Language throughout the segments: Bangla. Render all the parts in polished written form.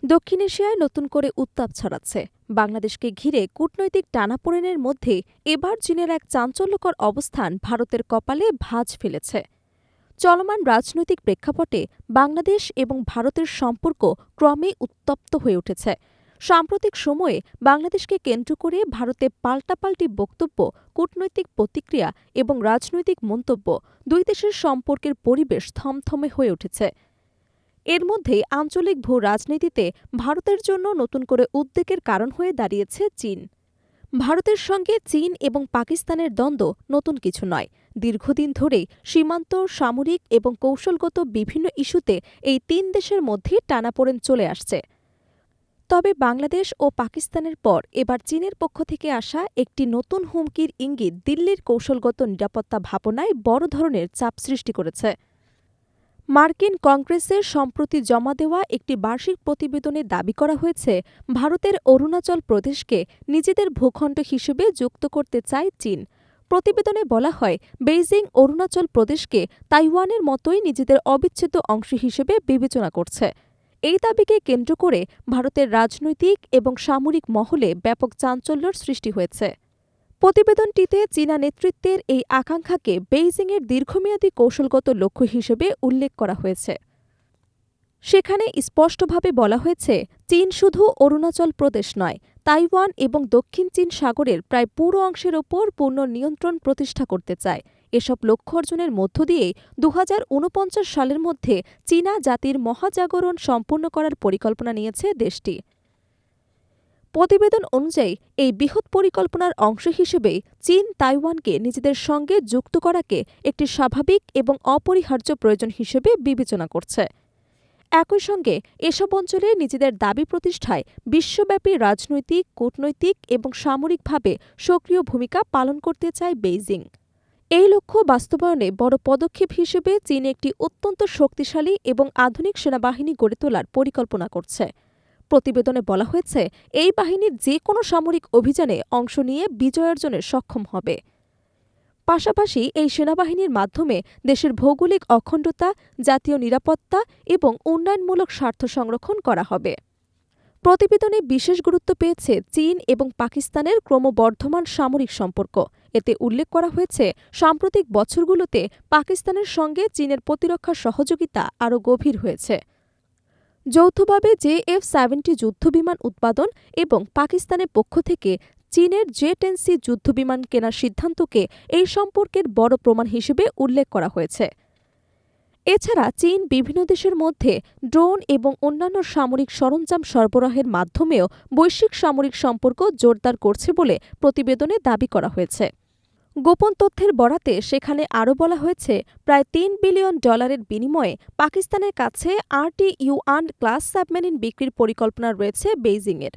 দক্ষিণ এশিয়ায় নতুন করে উত্তাপ ছড়াচ্ছে। বাংলাদেশকে ঘিরে কূটনৈতিক টানাপোড়েনের মধ্যে এবার চীনের এক চাঞ্চল্যকর অবস্থান ভারতের কপালে ভাঁজ ফেলেছে। চলমান রাজনৈতিক প্রেক্ষাপটে বাংলাদেশ এবং ভারতের সম্পর্ক ক্রমেই উত্তপ্ত হয়ে উঠেছে। সাম্প্রতিক সময়ে বাংলাদেশকে কেন্দ্র করে ভারতে পাল্টাপাল্টি বক্তব্য, কূটনৈতিক প্রতিক্রিয়া এবং রাজনৈতিক মন্তব্য দুই দেশের সম্পর্কের পরিবেশ থমথমে হয়ে উঠেছে। এর মধ্যে আঞ্চলিক ভূ রাজনীতিতে ভারতের জন্য নতুন করে উদ্বেগের কারণ হয়ে দাঁড়িয়েছে চীন। ভারতের সঙ্গে চীন এবং পাকিস্তানের দ্বন্দ্ব নতুন কিছু নয়। দীর্ঘদিন ধরেই সীমান্ত, সামরিক এবং কৌশলগত বিভিন্ন ইস্যুতে এই তিন দেশের মধ্যে টানাপোড়েন চলে আসছে। তবে বাংলাদেশ ও পাকিস্তানের পর এবার চীনের পক্ষ থেকে আসা একটি নতুন হুমকির ইঙ্গিত দিল্লির কৌশলগত নিরাপত্তা ভাবনায় বড় ধরনের চাপ সৃষ্টি করেছে। মার্কিন কংগ্রেসের সম্প্রতি জমা দেওয়া একটি বার্ষিক প্রতিবেদনে দাবি করা হয়েছে, ভারতের অরুণাচল প্রদেশকে নিজেদের ভূখণ্ড হিসেবে যুক্ত করতে চায় চীন। প্রতিবেদনে বলা হয়, বেইজিং অরুণাচল প্রদেশকে তাইওয়ানের মতোই নিজেদের অবিচ্ছেদ্য অংশ হিসেবে বিবেচনা করছে। এই দাবিকে কেন্দ্র করে ভারতের রাজনৈতিক এবং সামরিক মহলে ব্যাপক চাঞ্চল্যের সৃষ্টি হয়েছে। প্রতিবেদনটিতে চীনা নেতৃত্বের এই আকাঙ্ক্ষাকে বেইজিংয়ের দীর্ঘমেয়াদী কৌশলগত লক্ষ্য হিসেবে উল্লেখ করা হয়েছে। সেখানে স্পষ্টভাবে বলা হয়েছে, চীন শুধু অরুণাচল প্রদেশ নয়, তাইওয়ান এবং দক্ষিণ চীন সাগরের প্রায় পুরো অংশের ওপর পূর্ণ নিয়ন্ত্রণ প্রতিষ্ঠা করতে চায়। এসব লক্ষ্য অর্জনের মধ্য দিয়েই ২০৪৯ সালের মধ্যে চীনা জাতির মহাজাগরণ সম্পূর্ণ করার পরিকল্পনা নিয়েছে দেশটি। প্রতিবেদন অনুযায়ী এই বৃহৎ পরিকল্পনার অংশ হিসেবে চীন তাইওয়ানকে নিজেদের সঙ্গে যুক্ত করাকে একটি স্বাভাবিক এবং অপরিহার্য প্রয়োজন হিসেবে বিবেচনা করছে। একই সঙ্গে এসব অঞ্চলে নিজেদের দাবি প্রতিষ্ঠায় বিশ্বব্যাপী রাজনৈতিক, কূটনৈতিক এবং সামরিকভাবে সক্রিয় ভূমিকা পালন করতে চায় বেইজিং। এই লক্ষ্য বাস্তবায়নে বড় পদক্ষেপ হিসেবে চীন একটি অত্যন্ত শক্তিশালী এবং আধুনিক সেনাবাহিনী গড়ে তোলার পরিকল্পনা করছে। প্রতিবেদনে বলা হয়েছে, এই বাহিনী যে কোনো সামরিক অভিযানে অংশ নিয়ে বিজয় অর্জনে সক্ষম হবে। পাশাপাশি এই সেনাবাহিনীর মাধ্যমে দেশের ভৌগোলিক অখণ্ডতা, জাতীয় নিরাপত্তা এবং উন্নয়নমূলক স্বার্থ সংরক্ষণ করা হবে। প্রতিবেদনে বিশেষ গুরুত্ব পেয়েছে চীন এবং পাকিস্তানের ক্রমবর্ধমান সামরিক সম্পর্ক। এতে উল্লেখ করা হয়েছে, সাম্প্রতিক বছরগুলোতে পাকিস্তানের সঙ্গে চীনের প্রতিরক্ষা সহযোগিতা আরও গভীর হয়েছে। যৌথভাবে JF-70 যুদ্ধবিমান উৎপাদন এবং পাকিস্তানের পক্ষ থেকে চীনের J-10C যুদ্ধবিমান কেনার সিদ্ধান্তকে এই সম্পর্কের বড় প্রমাণ হিসেবে উল্লেখ করা হয়েছে। এছাড়া চীন বিভিন্ন দেশের মধ্যে ড্রোন এবং অন্যান্য সামরিক সরঞ্জাম সরবরাহের মাধ্যমেও বৈশ্বিক সামরিক সম্পর্ক জোরদার করছে বলে প্রতিবেদনে দাবি করা হয়েছে। গোপন তথ্যের বরাতে সেখানে আরও বলা হয়েছে, প্রায় $3 বিলিয়ন বিনিময়ে পাকিস্তানের কাছে RT-1 ক্লাস সাবমেরিন বিক্রির পরিকল্পনা রয়েছে বেইজিংয়ের।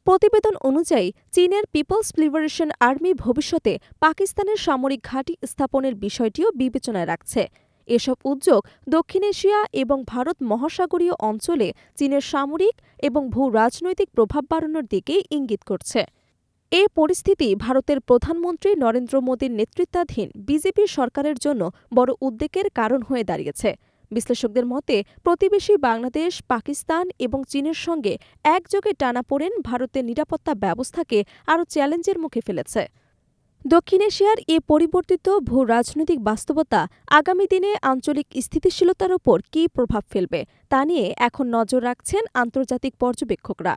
প্রতিবেদন অনুযায়ী চীনের পিপলস লিবারেশন আর্মি ভবিষ্যতে পাকিস্তানের সামরিক ঘাঁটি স্থাপনের বিষয়টিও বিবেচনায় রাখছে। এসব উদ্যোগ দক্ষিণ এশিয়া এবং ভারত মহাসাগরীয় অঞ্চলে চীনের সামরিক এবং ভূ রাজনৈতিক প্রভাব বাড়ানোর দিকেই ইঙ্গিত করছে। এ পরিস্থিতি ভারতের প্রধানমন্ত্রী নরেন্দ্র মোদীর নেতৃত্বাধীন বিজেপি সরকারের জন্য বড় উদ্বেগের কারণ হয়ে দাঁড়িয়েছে। বিশ্লেষকদের মতে, প্রতিবেশী বাংলাদেশ, পাকিস্তান এবং চীনের সঙ্গে একযোগে টানাপোড়েন ভারতের নিরাপত্তা ব্যবস্থাকে আরও চ্যালেঞ্জের মুখে ফেলেছে। দক্ষিণ এশিয়ার এ পরিবর্তিত ভূ রাজনৈতিক বাস্তবতা আগামী দিনে আঞ্চলিক স্থিতিশীলতার ওপর কী প্রভাব ফেলবে তা নিয়ে এখন নজর রাখছেন আন্তর্জাতিক পর্যবেক্ষকরা।